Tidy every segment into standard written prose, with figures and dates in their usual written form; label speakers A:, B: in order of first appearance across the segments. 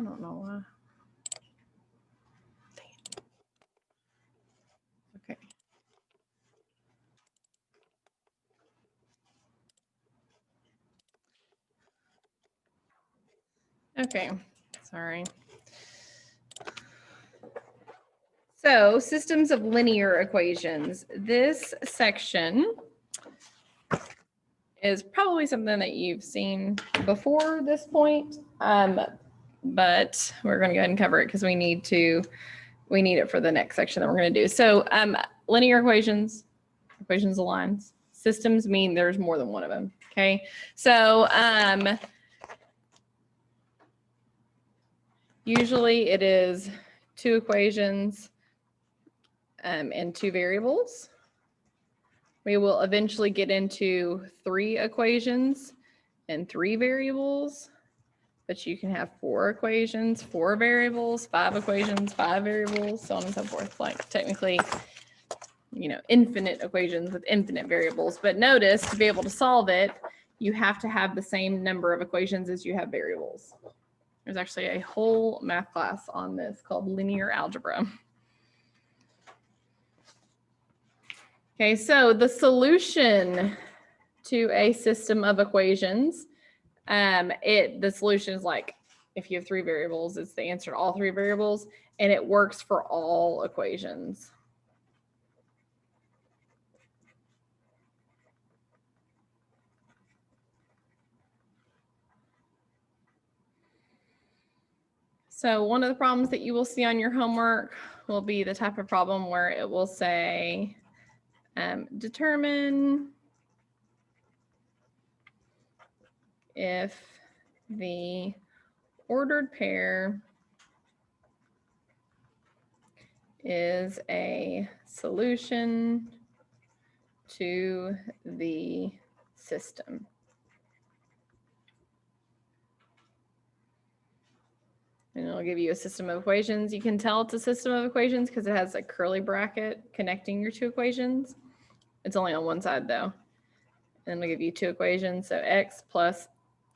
A: don't know why. Okay. Okay, sorry. So systems of linear equations. This section is probably something that you've seen before this point, but we're going to go ahead and cover it because we need it for the next section that we're going to do. So linear equations of lines. Systems mean there's more than one of them. Okay, so usually it is two equations and two variables. We will eventually get into three equations and three variables, but you can have four equations, four variables, five equations, five variables, so on and so forth. Like technically, you know, infinite equations with infinite variables. But notice, to be able to solve it, you have to have the same number of equations as you have variables. There's actually a whole math class on this called linear algebra. Okay, so the solution to a system of equations, the solution is like, if you have three variables, it's the answer to all three variables, and it works for all equations. So one of the problems that you will see on your homework will be the type of problem where it will say, determine if the ordered pair is a solution to the system. And it'll give you a system of equations. You can tell it's a system of equations because it has a curly bracket connecting your two equations. It's only on one side though. And it'll give you two equations. So x plus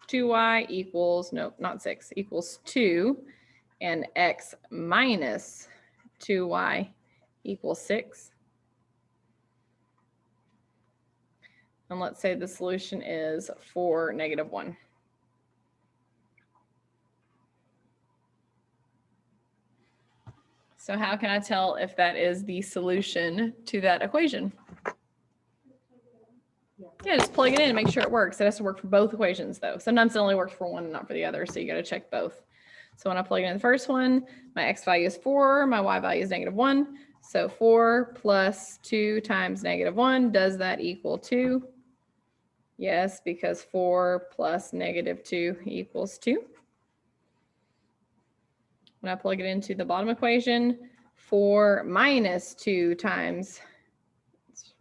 A: 2y equals, nope, not 6, equals 2. And x minus 2y equals 6. And let's say the solution is 4, -1. So how can I tell if that is the solution to that equation? Yeah, just plug it in and make sure it works. It has to work for both equations though. Sometimes it only works for one and not for the other, so you got to check both. So when I plug in the first one, my x value is 4, my y value is -1. So 4 plus 2 times -1, does that equal 2? Yes, because 4 plus -2 equals 2. When I plug it into the bottom equation, 4 minus 2 times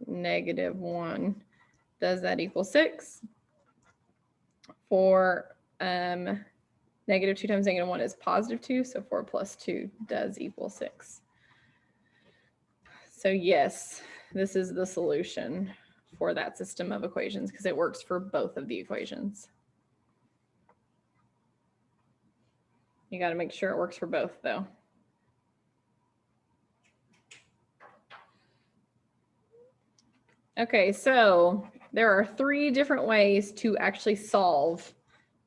A: -1, does that equal 6? 4 -2 times -1 is +2, so 4 plus 2 does equal 6. So yes, this is the solution for that system of equations because it works for both of the equations. You got to make sure it works for both though. Okay, so there are 3 different ways to actually solve.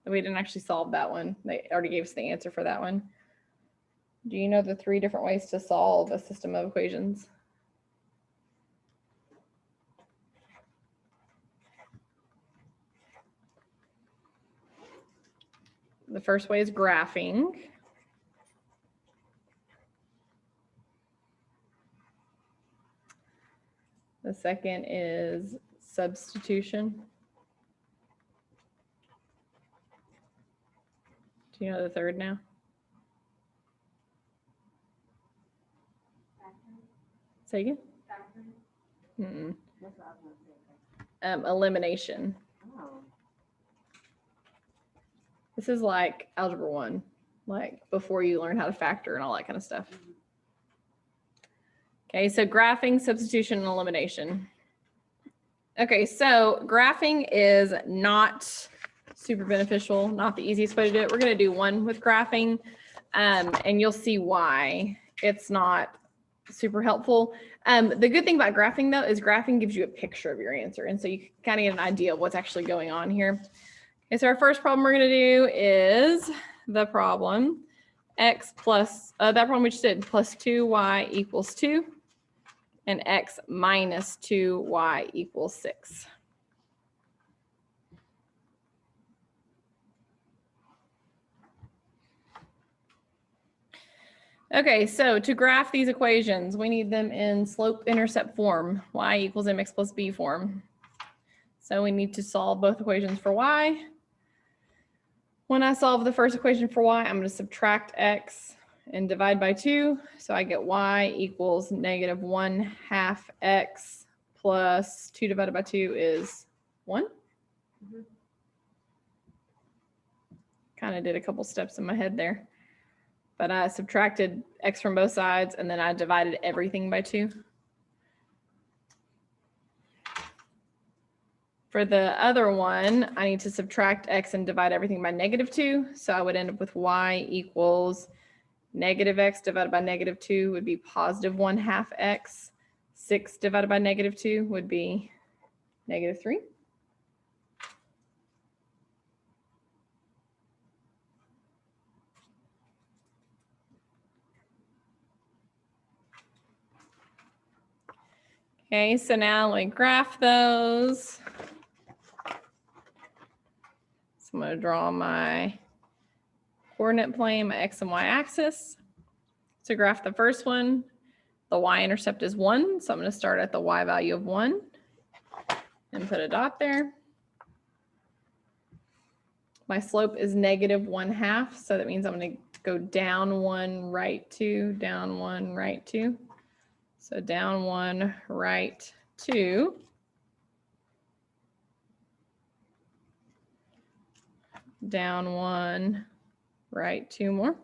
A: We didn't actually solve that one. They already gave us the answer for that one. Do you know the 3 different ways to solve a system of equations? The first way is graphing. The second is substitution. Do you know the third now? Say again? Mm-mm. Elimination.
B: Oh.
A: This is like algebra 1, like before you learn how to factor and all that kind of stuff. Okay, so graphing, substitution, and elimination. Okay, so graphing is not super beneficial, not the easiest way to do it. We're going to do one with graphing. and you'll see why it's not super helpful. The good thing about graphing though is graphing gives you a picture of your answer. And so you can kind of get an idea of what's actually going on here. Okay, so our first problem we're going to do is the problem x plus, that problem we just did, plus 2y equals 2, and x minus 2y equals 6. Okay, so to graph these equations, we need them in slope-intercept form, y equals mx plus b form. So we need to solve both equations for y. When I solve the first equation for y, I'm going to subtract x and divide by 2. So I get y equals negative 1/2 x plus 2 divided by 2 is 1. Kind of did a couple steps in my head there. But I subtracted x from both sides, and then I divided everything by 2. For the other one, I need to subtract x and divide everything by negative 2. So I would end up with y equals negative x divided by negative 2 would be positive 1/2 x. 6 divided by negative 2 would be negative 3. Okay, so now let me graph those. So I'm going to draw my coordinate plane, my x and y axis. To graph the first one, the y-intercept is 1, so I'm going to start at the y value of 1 and put a dot there. My slope is negative 1/2, so that means I'm going to go down 1, right 2, down 1, right 2. So down 1, right 2. Down 1, right 2 more.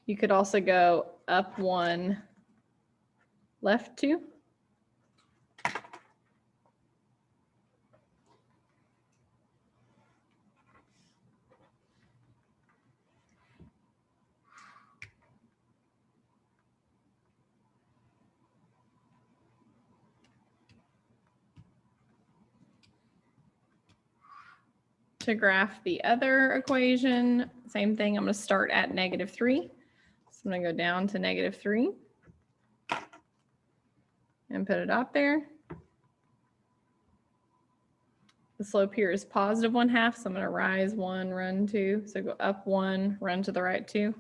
A: You could also go up 1, left 2. To graph the other equation, same thing. I'm going to start at negative 3. So I'm going to go down to negative 3 and put a dot there. The slope here is positive 1/2, so I'm going to rise 1, run 2. So go up 1, run to the right 2.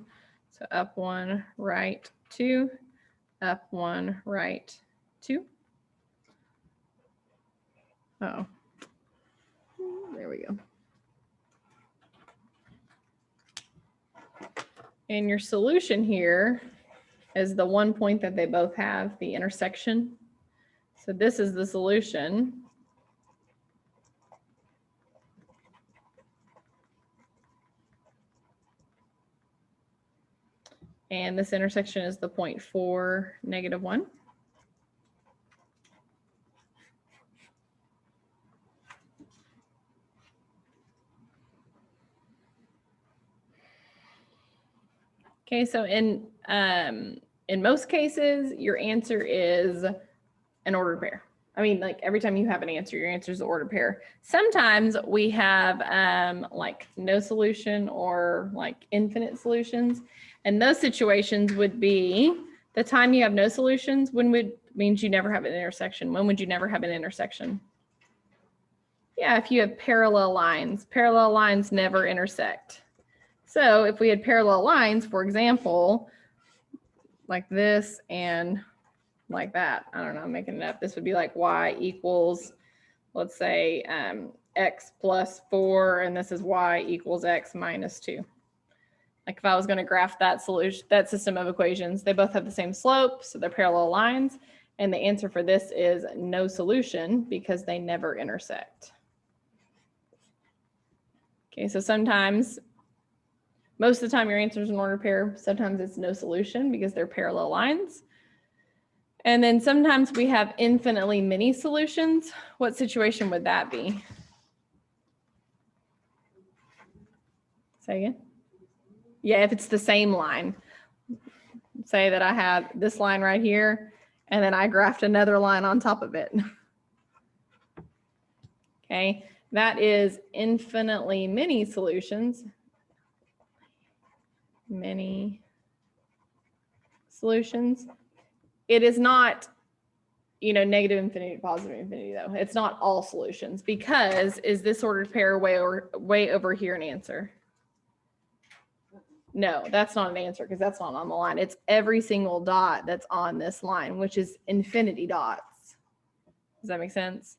A: So up 1, right 2, up 1, right 2. Oh, there we go. And your solution here is the one point that they both have, the intersection. So this is the solution. And this intersection is the point 4, negative 1. Okay, so in most cases, your answer is an ordered pair. I mean, like every time you have an answer, your answer is an ordered pair. Sometimes we have like no solution or like infinite solutions. And those situations would be the time you have no solutions, means you never have an intersection. When would you never have an intersection? Yeah, if you have parallel lines never intersect. So if we had parallel lines, for example, like this and like that, I don't know, I'm making it up. This would be like y equals, let's say, x plus 4, and this is y equals x minus 2. Like if I was going to graph that solution, that system of equations, they both have the same slope, so they're parallel lines. And the answer for this is no solution because they never intersect. Okay, so sometimes, most of the time your answer is an ordered pair. Sometimes it's no solution because they're parallel lines. And then sometimes we have infinitely many solutions. What situation would that be? Say again? Yeah, if it's the same line. Say that I have this line right here, and then I graphed another line on top of it. Okay, that is infinitely many solutions. Many solutions. It is not, negative infinity to positive infinity though. It's not all solutions, because is this ordered pair way over here an answer? No, that's not an answer because that's not on the line. It's every single dot that's on this line, which is infinity dots. Does that make sense?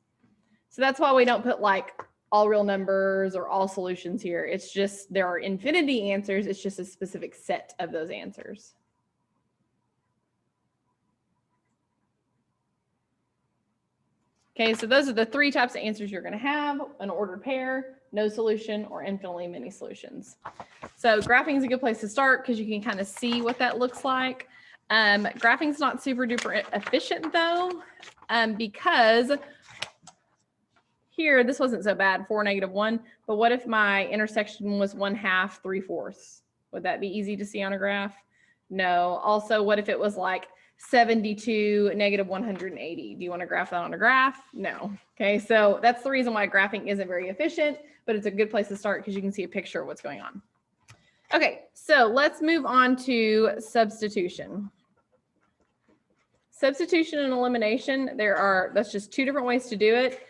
A: So that's why we don't put like all real numbers or all solutions here. It's just there are infinity answers. It's just a specific set of those answers. Okay, so those are the three types of answers you're going to have: an ordered pair, no solution, or infinitely many solutions. So graphing is a good place to start because you can kind of see what that looks like. Graphing is not super duper efficient though, because here, this wasn't so bad, 4, -1, but what if my intersection was 1/2, 3/4? Would that be easy to see on a graph? No. Also, what if it was like 72, -180? Do you want to graph that on a graph? No. Okay, so that's the reason why graphing isn't very efficient, but it's a good place to start because you can see a picture of what's going on. Okay, so let's move on to substitution. Substitution and elimination, that's just two different ways to do it.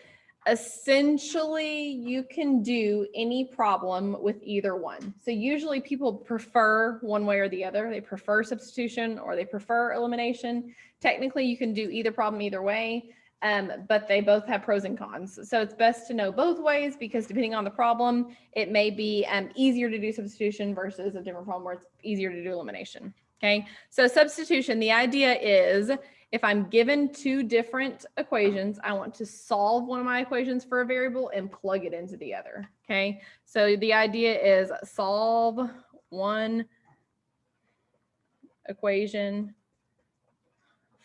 A: Essentially, you can do any problem with either one. So usually people prefer one way or the other. They prefer substitution or they prefer elimination. Technically, you can do either problem either way, but they both have pros and cons. So it's best to know both ways because depending on the problem, it may be easier to do substitution versus a different problem where it's easier to do elimination. Okay, so substitution, the idea is if I'm given two different equations, I want to solve one of my equations for a variable and plug it into the other. Okay, so the idea is solve one equation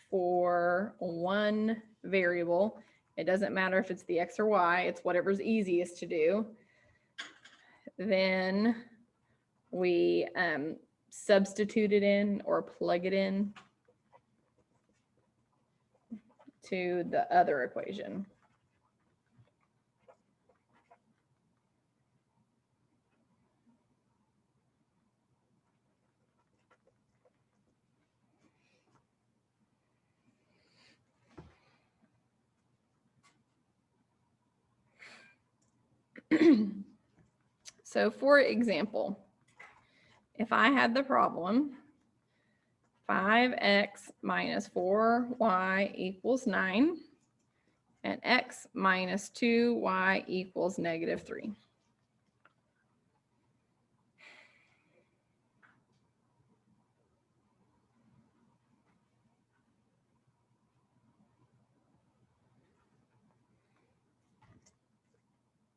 A: for one variable. It doesn't matter if it's the x or y, it's whatever's easiest to do. Then we substitute it in or plug it in to the other equation. So for example, if I had the problem 5x minus 4y equals 9 and x minus 2y equals -3.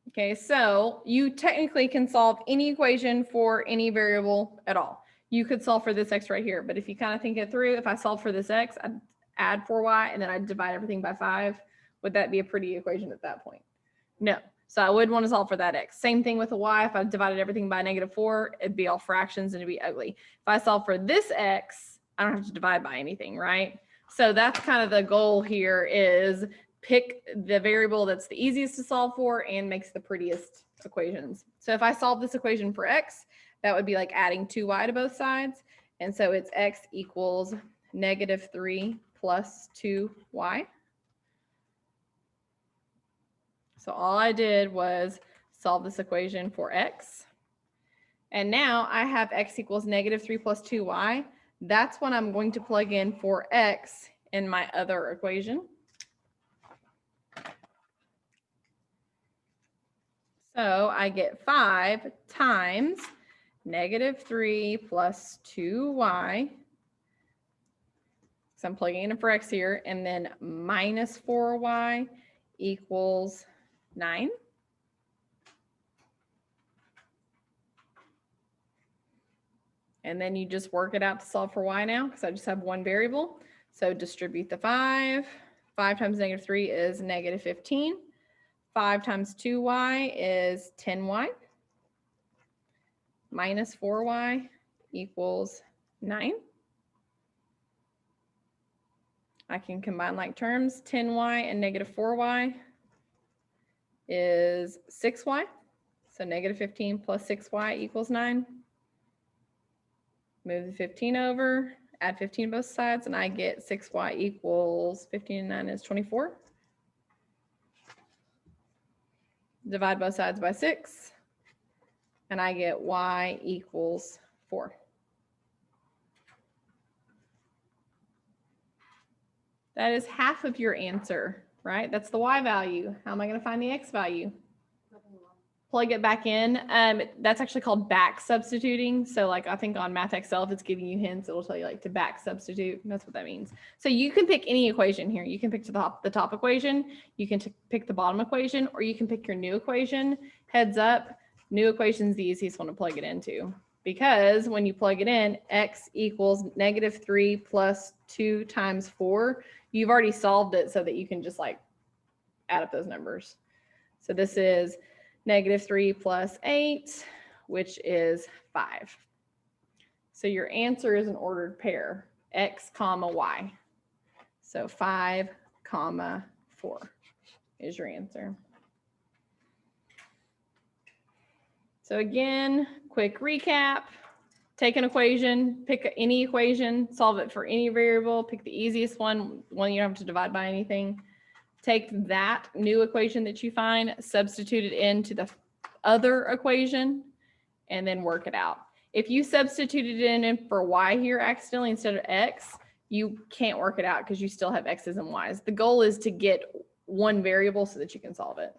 A: Okay, so you technically can solve any equation for any variable at all. You could solve for this x right here, but if you kind of think it through, if I solve for this x, I'd add 4y and then I'd divide everything by 5. Would that be a pretty equation at that point? No. So I would want to solve for that x. Same thing with the y. If I divided everything by -4, it'd be all fractions and it'd be ugly. If I solve for this x, I don't have to divide by anything, right? So that's kind of the goal here is pick the variable that's the easiest to solve for and makes the prettiest equations. So if I solve this equation for x, that would be like adding 2y to both sides. And so it's x equals -3 plus 2y. So all I did was solve this equation for x. And now I have x equals -3 plus 2y. That's what I'm going to plug in for x in my other equation. So I get 5 times -3 plus 2y. So I'm plugging in for x here, and then minus 4y equals 9. And then you just work it out to solve for y now, because I just have one variable. So distribute the 5. 5 times negative 3 is negative 15. 5 times 2y is 10y. Minus 4y equals 9. I can combine like terms. 10y and negative 4y is 6y. So negative 15 plus 6y equals 9. Move the 15 over, add 15 both sides, and I get 6y equals 15 and 9 is 24. Divide both sides by 6, and I get y equals 4. That is half of your answer, right? That's the y value. How am I going to find the x value? Plug it back in. That's actually called back substituting. So like I think on Math Excel, if it's giving you hints, it'll tell you like to back substitute. That's what that means. So you can pick any equation here. You can pick the top equation, you can pick the bottom equation, or you can pick your new equation. Heads up, new equation is the easiest one to plug it into, because when you plug it in, x equals negative 3 plus 2 times 4. You've already solved it so that you can just like add up those numbers. So this is negative 3 plus 8, which is 5. So your answer is an ordered pair, x comma y. So 5 comma 4 is your answer. So again, quick recap. Take an equation, pick any equation, solve it for any variable, pick the easiest one you don't have to divide by anything. Take that new equation that you find, substitute it into the other equation, and then work it out. If you substituted it in for y here accidentally instead of x, you can't work it out because you still have x's and y's. The goal is to get one variable so that you can solve it.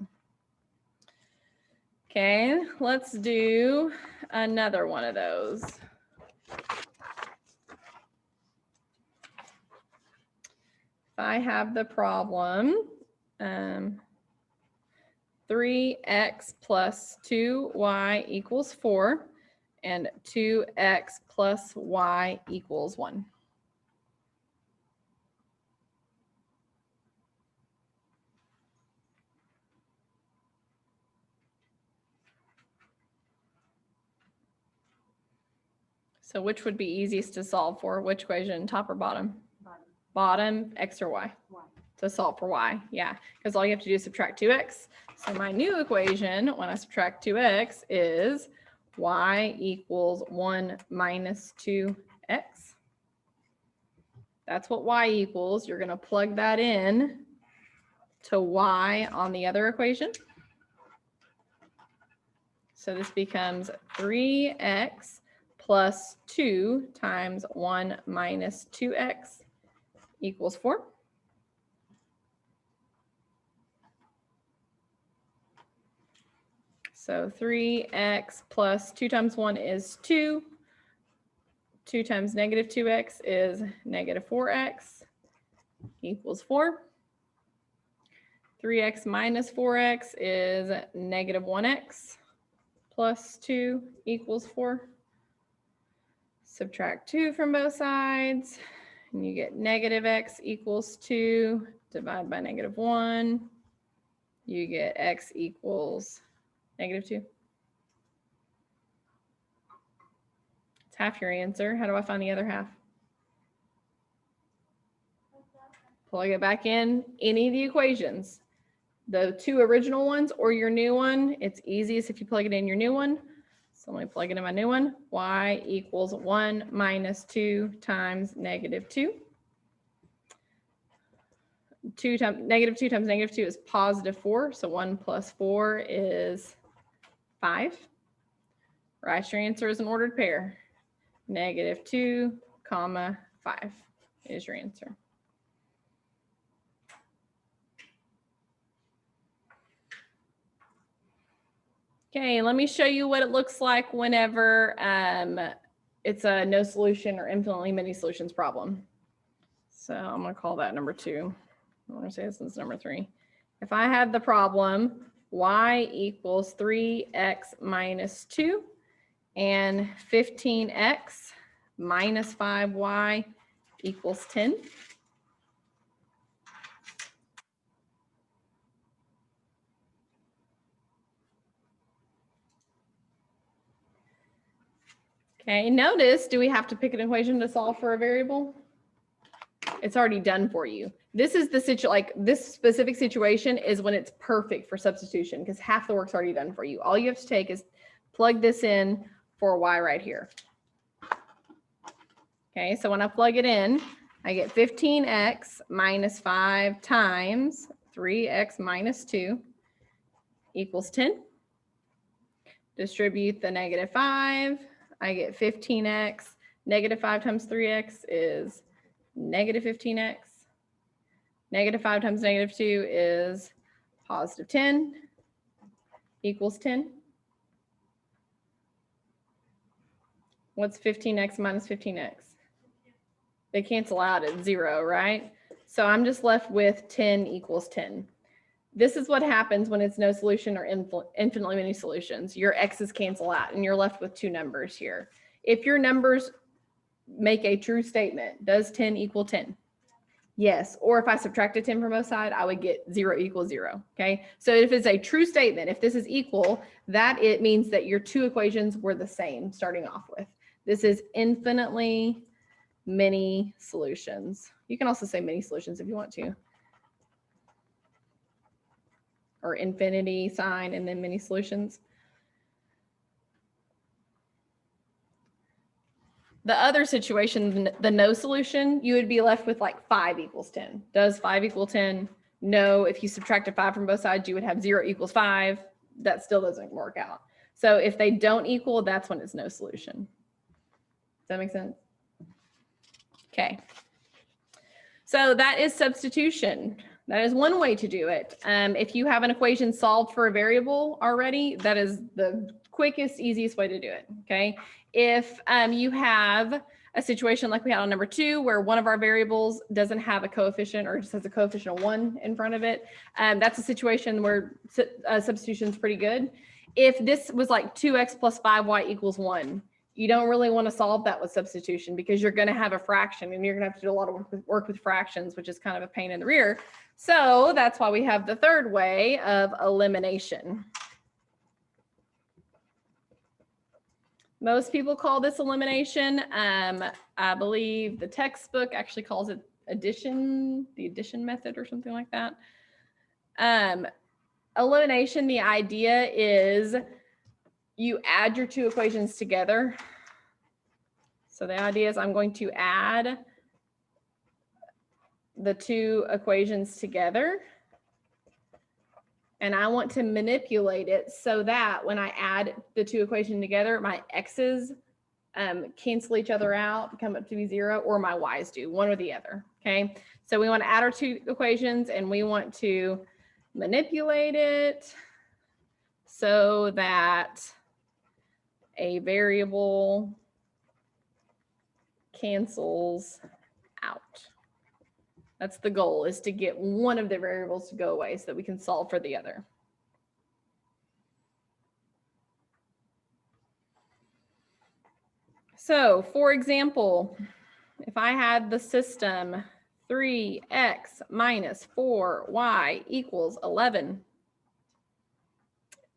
A: Okay, let's do another one of those. If I have the problem, 3x plus 2y equals 4 and 2x plus y equals 1. So which would be easiest to solve for? Which equation, top or bottom?
B: Bottom.
A: Bottom, x or y?
B: Y.
A: To solve for y, yeah, because all you have to do is subtract 2x. So my new equation, when I subtract 2x, is y equals 1 minus 2x. That's what y equals. You're going to plug that in to y on the other equation. So this becomes 3x plus 2 times 1 minus 2x equals 4. So 3x plus 2 times 1 is 2. 2 times negative 2x is negative 4x equals 4. 3x minus 4x is negative 1x plus 2 equals 4. Subtract 2 from both sides, and you get negative x equals 2. Divide by negative 1. You get x equals negative 2. It's half your answer. How do I find the other half? Plug it back in any of the equations. The two original ones or your new one. It's easiest if you plug it in your new one. So let me plug it in my new one. Y equals 1 minus 2 times negative 2. Negative 2 times negative 2 is positive 4. So 1 plus 4 is 5. Write your answer as an ordered pair. Negative 2, comma 5 is your answer. Okay, let me show you what it looks like whenever it's a no solution or infinitely many solutions problem. So I'm going to call that number 2. I'm going to say this is number 3. If I had the problem y equals 3x minus 2 and 15x minus 5y equals 10. Okay, notice, do we have to pick an equation to solve for a variable? It's already done for you. This is the situation, like this specific situation is when it's perfect for substitution because half the work's already done for you. All you have to take is plug this in for y right here. Okay, so when I plug it in, I get 15x minus 5 times 3x minus 2 equals 10. Distribute the negative 5. I get 15x. Negative 5 times 3x is negative 15x. Negative 5 times negative 2 is positive 10 equals 10. What's 15x minus 15x? They cancel out at 0, right? So I'm just left with 10 equals 10. This is what happens when it's no solution or infinitely many solutions. Your x's cancel out and you're left with two numbers here. If your numbers make a true statement, does 10 equal 10? Yes. Or if I subtracted 10 from both sides, I would get 0 equals 0. Okay. So if it's a true statement, if this is equal, that it means that your two equations were the same starting off with. This is infinitely many solutions. You can also say many solutions if you want to. Or infinity sign and then many solutions. The other situation, the no solution, you would be left with like 5 equals 10. Does 5 equal 10? No. If you subtracted 5 from both sides, you would have 0 equals 5. That still doesn't work out. So if they don't equal, that's when it's no solution. Does that make sense? Okay. So that is substitution. That is one way to do it. If you have an equation solved for a variable already, that is the quickest, easiest way to do it, okay? If you have a situation like we had on number 2, where one of our variables doesn't have a coefficient or just has a coefficient of 1 in front of it, that's a situation where substitution is pretty good. If this was like 2x plus 5y equals 1, you don't really want to solve that with substitution because you're going to have a fraction and you're going to have to do a lot of work with fractions, which is kind of a pain in the rear. So that's why we have the third way of elimination. Most people call this elimination. I believe the textbook actually calls it addition, the addition method or something like that. Elimination, the idea is you add your two equations together. So the idea is I'm going to add the two equations together. And I want to manipulate it so that when I add the two equations together, my x's cancel each other out, come up to be 0, or my y's do, one or the other, okay? So we want to add our two equations and we want to manipulate it so that a variable cancels out. That's the goal, is to get one of the variables to go away so that we can solve for the other. So for example, if I had the system 3x minus 4y equals 11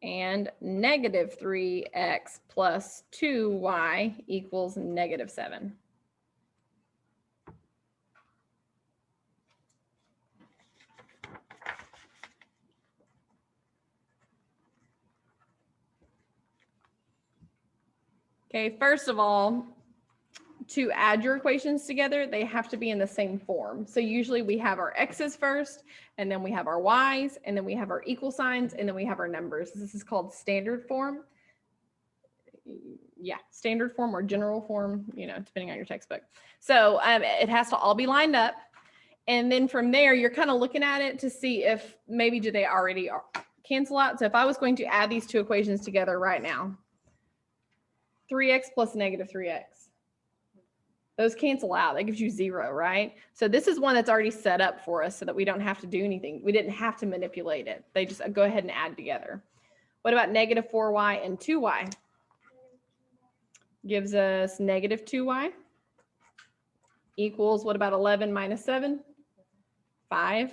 A: and negative 3x plus 2y equals negative 7. Okay, first of all, to add your equations together, they have to be in the same form. So usually we have our x's first, and then we have our y's, and then we have our equal signs, and then we have our numbers. This is called standard form. Yeah, standard form or general form, you know, depending on your textbook. So it has to all be lined up. And then from there, you're kind of looking at it to see if maybe do they already cancel out. So if I was going to add these two equations together right now, 3x plus negative 3x. Those cancel out. That gives you 0, right? So this is one that's already set up for us so that we don't have to do anything. We didn't have to manipulate it. They just go ahead and add together. What about negative 4y and 2y? Gives us negative 2y equals, what about 11 minus 7? 5.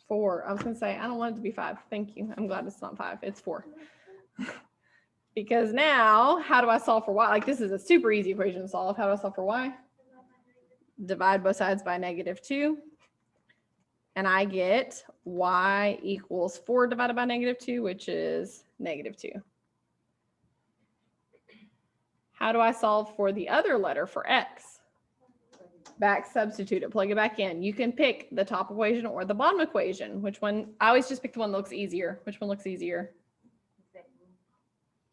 A: 4. I was going to say, I don't want it to be 5. Thank you. I'm glad it's not 5. It's 4. Because now, how do I solve for y? Like this is a super easy equation to solve. How do I solve for y? Divide both sides by -2. And I get y equals 4 divided by -2, which is -2. How do I solve for the other letter for x? Back substitute it, plug it back in. You can pick the top equation or the bottom equation. Which one? I always just pick the one that looks easier. Which one looks easier?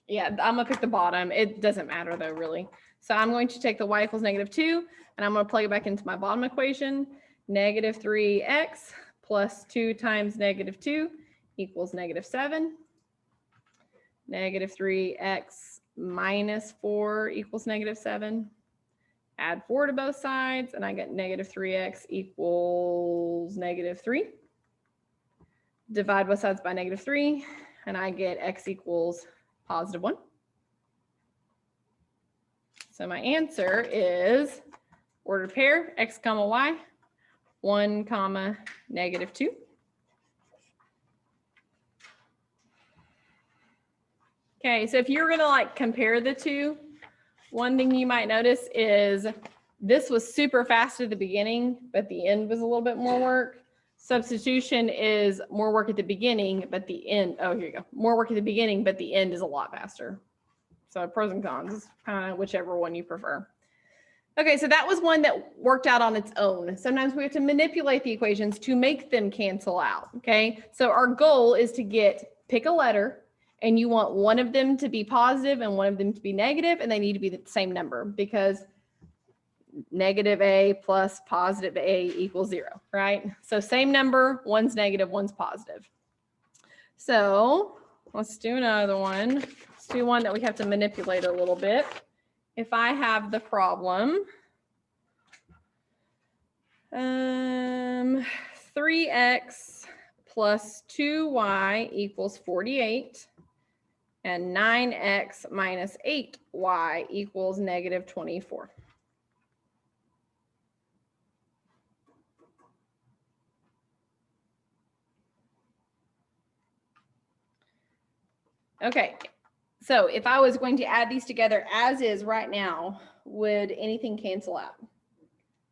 A: Yeah, I'm gonna pick the bottom. It doesn't matter though, really. So I'm going to take the y equals -2 and I'm gonna plug it back into my bottom equation. -3x plus 2 times -2 equals -7. -3x minus 4 equals -7. Add 4 to both sides and I get -3x equals -3. Divide both sides by -3 and I get x equals +1. So my answer is ordered pair, x comma y, 1 comma -2. Okay, so if you're gonna like compare the two, one thing you might notice is this was super fast at the beginning, but the end was a little bit more work. Substitution is more work at the beginning, but the end, oh, here you go. More work at the beginning, but the end is a lot faster. So pros and cons, kind of whichever one you prefer. Okay, so that was one that worked out on its own. Sometimes we have to manipulate the equations to make them cancel out, okay? So our goal is to pick a letter, and you want one of them to be positive and one of them to be negative, and they need to be the same number because -a plus +a equals 0, right? So same number, one's negative, one's positive. So let's do another one. Let's do one that we have to manipulate a little bit. If I have the problem, 3x plus 2y equals 48, and 9x minus 8y equals -24. Okay, so if I was going to add these together as is right now, would anything cancel out?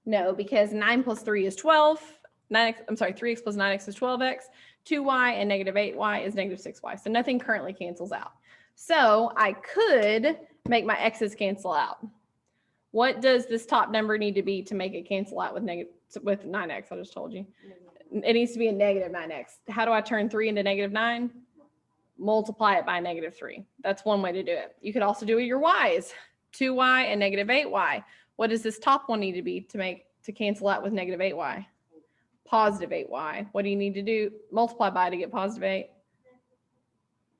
A: No, because 9 plus 3 is 12. 3x plus 9x is 12x. 2y and -8y is -6y. So nothing currently cancels out. So I could make my x's cancel out. What does this top number need to be to make it cancel out with 9x? I just told you. It needs to be a -9x. How do I turn 3 into -9? Multiply it by -3. That's one way to do it. You could also do it your y's, 2y and -8y. What does this top one need to be to cancel out with -8y? +8y. What do you need to do? Multiply by to get +8?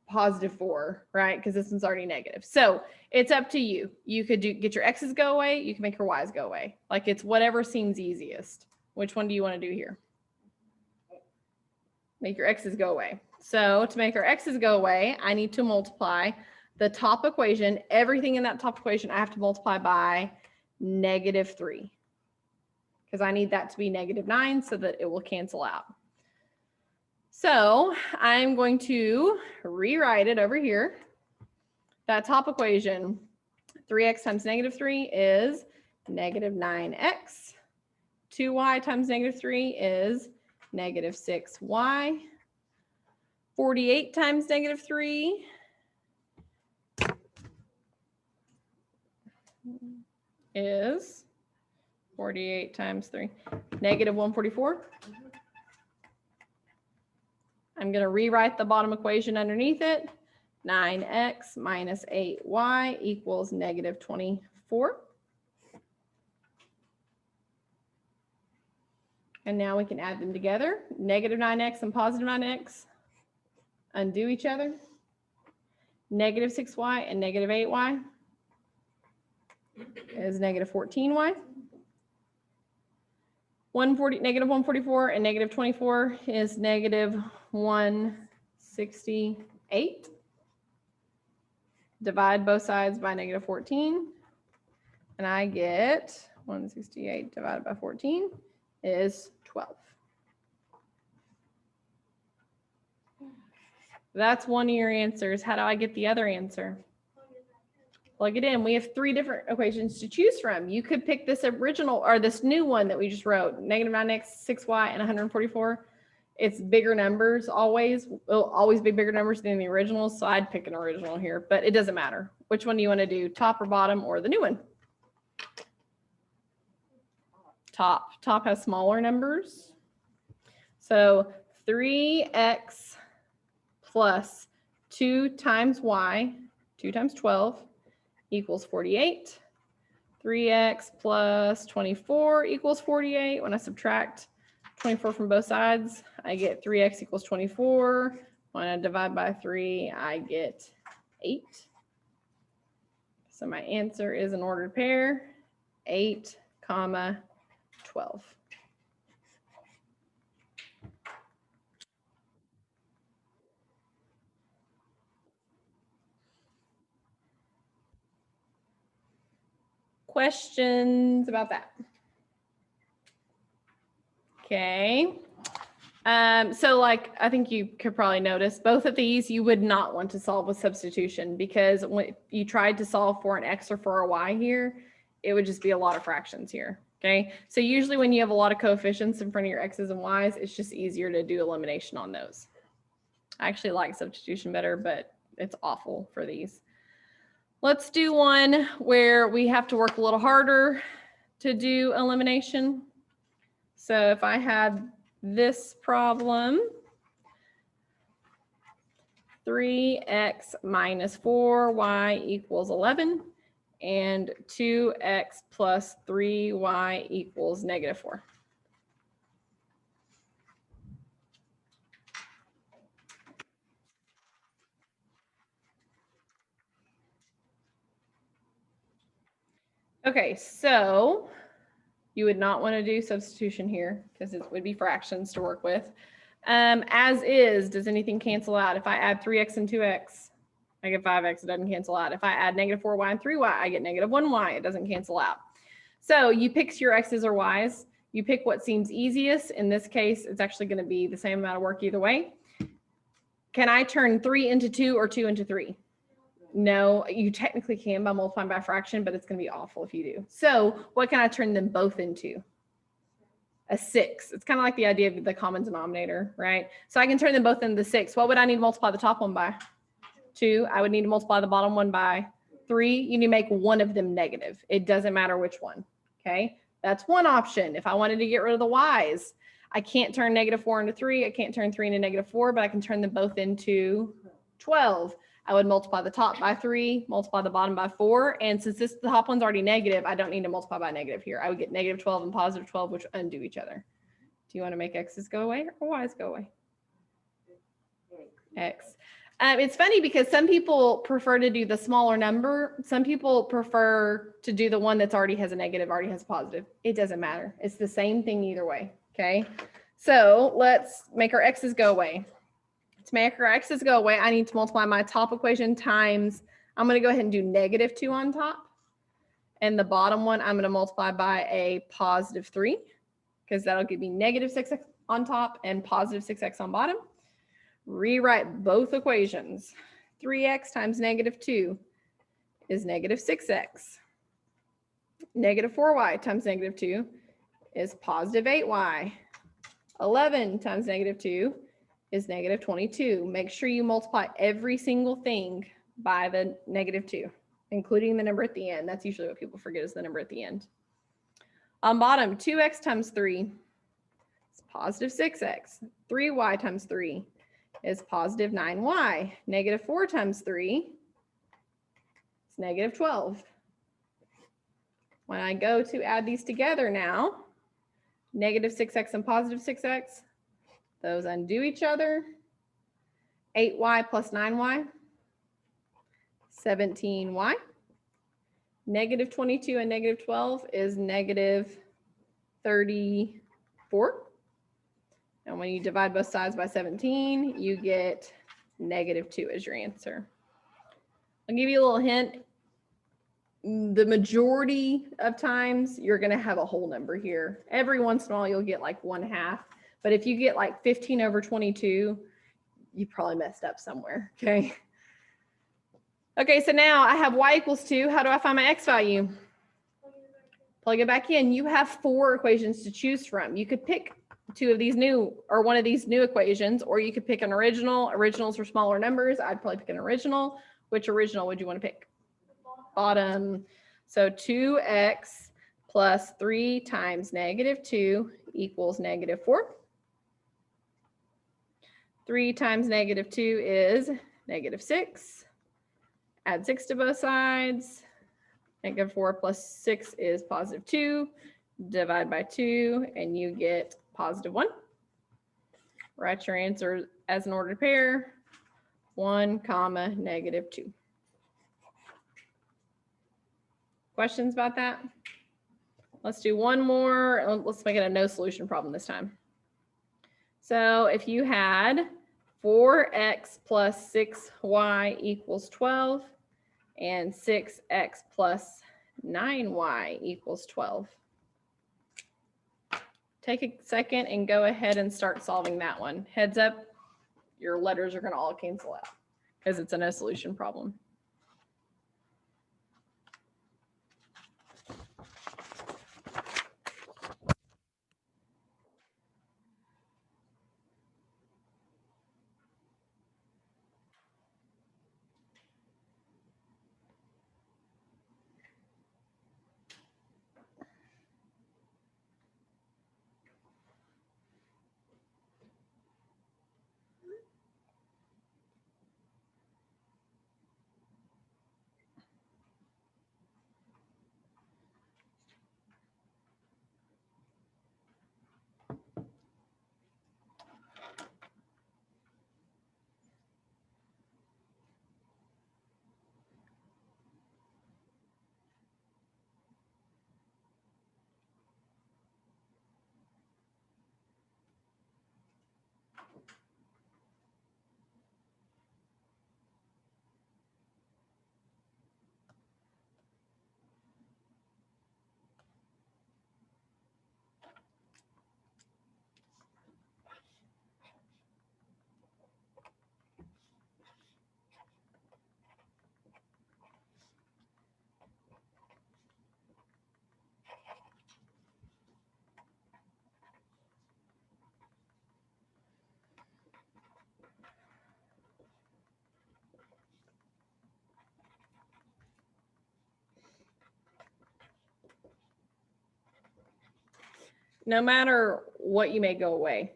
A: +4, right? Because this one's already negative. So it's up to you. You could get your x's go away. You can make your y's go away. Like it's whatever seems easiest. Which one do you want to do here? Make your x's go away. So to make our x's go away, I need to multiply the top equation. Everything in that top equation, I have to multiply by -3 because I need that to be -9 so that it will cancel out. So I'm going to rewrite it over here. That top equation, 3x times -3 is -9x. 2y times -3 is -6y. 48 times -3 is 48 times 3, -144. I'm going to rewrite the bottom equation underneath it. 9x minus 8y equals -24. And now we can add them together. -9x and +9x undo each other. -6y and -8y is -14y. -144 and -24 is -168. Divide both sides by -14. And I get 168 divided by 14 is 12. That's one of your answers. How do I get the other answer? plug it in. We have 3 different equations to choose from. You could pick this original or this new one that we just wrote, negative 9x, 6y, and 144. It's bigger numbers always. It'll always be bigger numbers than the original, so I'd pick an original here, but it doesn't matter. Which one do you want to do, top or bottom or the new one? Top. Top has smaller numbers. So 3x plus 2 times y, 2 times 12, equals 48. 3x plus 24 equals 48. When I subtract 24 from both sides, I get 3x equals 24. When I divide by 3, I get 8. So my answer is an ordered pair, 8, 12. Questions about that? Okay. So like, I think you could probably notice both of these you would not want to solve with substitution, because when you tried to solve for an X or for a Y here, it would just be a lot of fractions here. Okay. So usually when you have a lot of coefficients in front of your X's and Y's, it's just easier to do elimination on those. I actually like substitution better, but it's awful for these. Let's do one where we have to work a little harder to do elimination. So if I had this problem, 3x minus 4y equals 11, and 2x plus 3y equals negative 4. Okay, so you would not want to do substitution here because it would be fractions to work with. As is, does anything cancel out? If I add 3x and 2x, I get 5x, it doesn't cancel out. If I add negative 4y and 3y, I get negative 1y, it doesn't cancel out. So you pick your x's or y's. You pick what seems easiest. In this case, it's actually going to be the same amount of work either way. Can I turn 3 into 2 or 2 into 3? No, you technically can by multiplying by a fraction, but it's going to be awful if you do. So what can I turn them both into? A 6. It's kind of like the idea of the common denominator, right? So I can turn them both into 6. What would I need to multiply the top one by? 2. I would need to multiply the bottom one by 3. You need to make one of them negative. It doesn't matter which one, okay? That's one option. If I wanted to get rid of the y's, I can't turn negative 4 into 3. I can't turn 3 into negative 4, but I can turn them both into 12. I would multiply the top by 3, multiply the bottom by 4. And since the top one's already negative, I don't need to multiply by negative here. I would get negative 12 and positive 12, which undo each other. Do you want to make x's go away or y's go away? X. It's funny because some people prefer to do the smaller number. Some people prefer to do the one that's already has a negative, already has a positive. It doesn't matter. It's the same thing either way, okay? So let's make our x's go away. To make our x's go away, I need to multiply my top equation times, I'm going to go ahead and do negative 2 on top. And the bottom one, I'm going to multiply by a positive 3, because that'll give me negative 6x on top and positive 6x on bottom. Rewrite both equations. 3x times negative 2 is negative 6x. Negative 4y times negative 2 is positive 8y. 11 times negative 2 is negative 22. Make sure you multiply every single thing by the negative 2, including the number at the end. That's usually what people forget is the number at the end. On bottom, 2x times 3 is positive 6x. 3y times 3 is positive 9y. Negative 4 times 3 is negative 12. When I go to add these together now, negative 6x and positive 6x, those undo each other. 8y plus 9y, 17y. Negative 22 and negative 12 is negative 34. And when you divide both sides by 17, you get negative 2 as your answer. I'll give you a little hint. The majority of times, you're going to have a whole number here. Every once in a while, you'll get like 1/2. But if you get like 15/22, you probably messed up somewhere, okay? Okay, so now I have y equals 2. How do I find my x value? Plug it back in. You have 4 equations to choose from. You could pick 2 of these new, or one of these new equations, or you could pick an original. Originals are smaller numbers. I'd probably pick an original. Which original would you want to pick? Bottom. So 2x plus 3 times -2 equals -4. 3 times -2 is -6. Add 6 to both sides. -4 plus 6 is +2. Divide by 2 and you get +1. Write your answer as an ordered pair. 1, -2. Questions about that? Let's do one more. Let's make it a no solution problem this time. So if you had 4x plus 6y equals 12 and 6x plus 9y equals 12. Take a second and go ahead and start solving that one. Heads up, your letters are going to all cancel out because it's a no solution problem. No matter what you make go away.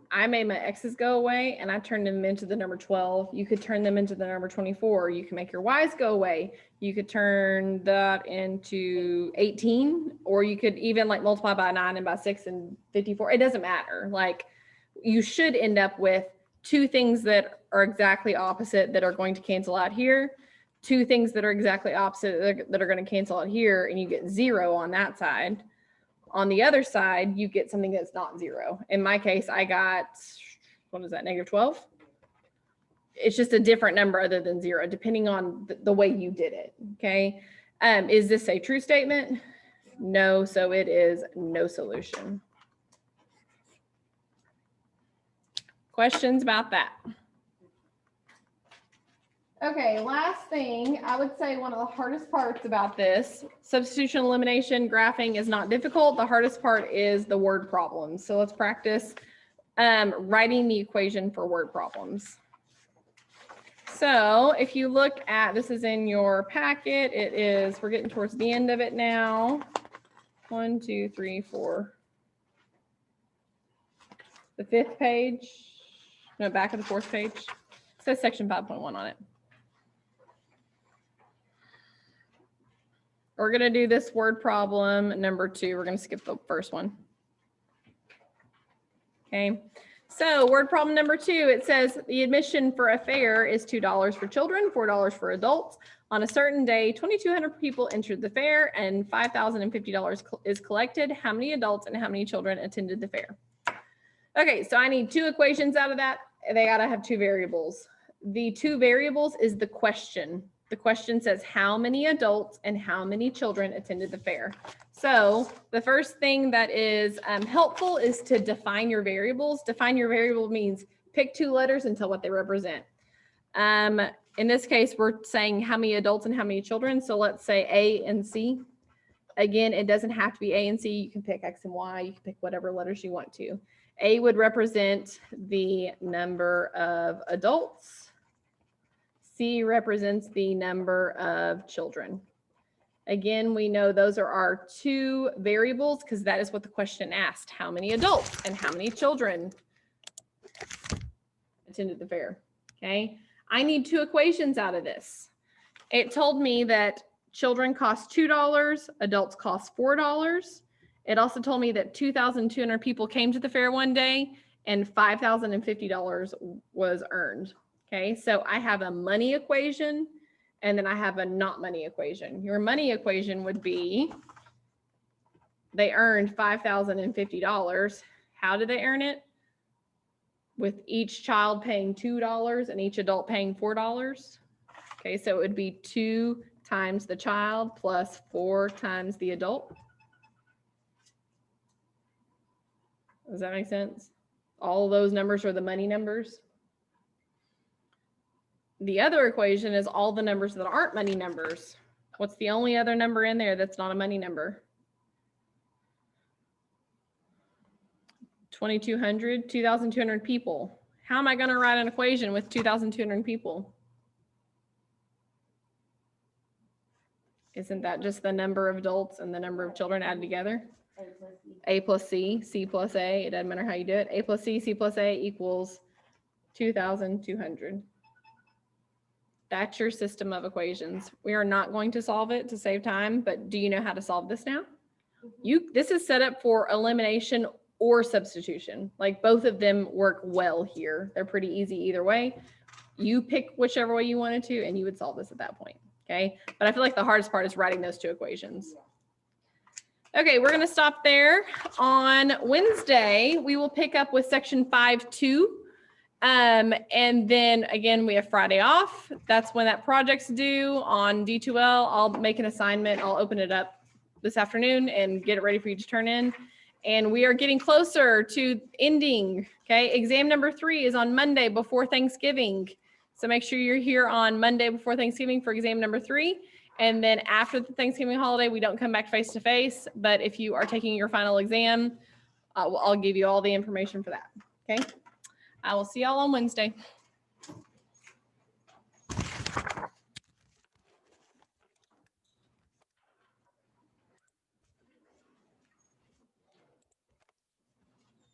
A: I made my x's go away and I turned them into the number 12. You could turn them into the number 24. You can make your y's go away. You could turn that into 18, or you could even like multiply by 9 and by 6 and 54. It doesn't matter. Like, you should end up with 2 things that are exactly opposite that are going to cancel out here, 2 things that are exactly opposite that are going to cancel out here, and you get 0 on that side. On the other side, you get something that's not 0. In my case, I got, what is that, -12? It's just a different number other than 0, depending on the way you did it, okay? Is this a true statement? No, so it is no solution. Questions about that? Okay, last thing, I would say one of the hardest parts about this, substitution, elimination, graphing is not difficult. The hardest part is the word problems. So let's practice writing the equation for word problems. So if you look at, this is in your packet, it is, we're getting towards the end of it now. 1, 2, 3, 4. The 5th page, no, back of the 4th page. It says section 5.1 on it. We're going to do this word problem number 2. We're going to skip the first one. Okay. So word problem number 2, it says the admission for a fair is $2 for children, $4 for adults. On a certain day, 2,200 people entered the fair and $5,050 is collected. How many adults and how many children attended the fair? Okay, so I need 2 equations out of that. They got to have 2 variables. The 2 variables is the question. The question says how many adults and how many children attended the fair. So the first thing that is helpful is to define your variables. Define your variable means pick 2 letters and tell what they represent. in this case, we're saying how many adults and how many children. So let's say A and C. Again, it doesn't have to be A and C. You can pick X and Y. You can pick whatever letters you want to. A would represent the number of adults. C represents the number of children. Again, we know those are our two variables because that is what the question asked. How many adults and how many children attended the fair? Okay, I need two equations out of this. It told me that children cost $2, adults cost $4. It also told me that 2,200 people came to the fair one day and $5,050 was earned. Okay, so I have a money equation and then I have a not money equation. Your money equation would be they earned $5,050. How did they earn it? With each child paying $2 and each adult paying $4. Okay, so it would be 2 times the child plus 4 times the adult. Does that make sense? All those numbers are the money numbers. The other equation is all the numbers that aren't money numbers. What's the only other number in there that's not a money number? 2,200, 2,200 people. How am I going to write an equation with 2,200 people? Isn't that just the number of adults and the number of children added together? A plus C, C plus A, it doesn't matter how you do it. A plus C, C plus A equals 2,200. That's your system of equations. We are not going to solve it to save time, but do you know how to solve this now? This is set up for elimination or substitution. Like both of them work well here. They're pretty easy either way. You pick whichever way you wanted to, and you would solve this at that point. Okay, but I feel like the hardest part is writing those two equations. Okay, we're going to stop there. On Wednesday, we will pick up with section 5.2. And then again, we have Friday off. That's when that project's due on D2L. I'll make an assignment. I'll open it up this afternoon and get it ready for you to turn in. And we are getting closer to ending. Okay, exam number 3 is on Monday before Thanksgiving. So make sure you're here on Monday before Thanksgiving for exam number 3. And then after the Thanksgiving holiday, we don't come back face to face. But if you are taking your final exam, I'll give you all the information for that. Okay. I will see y'all on Wednesday.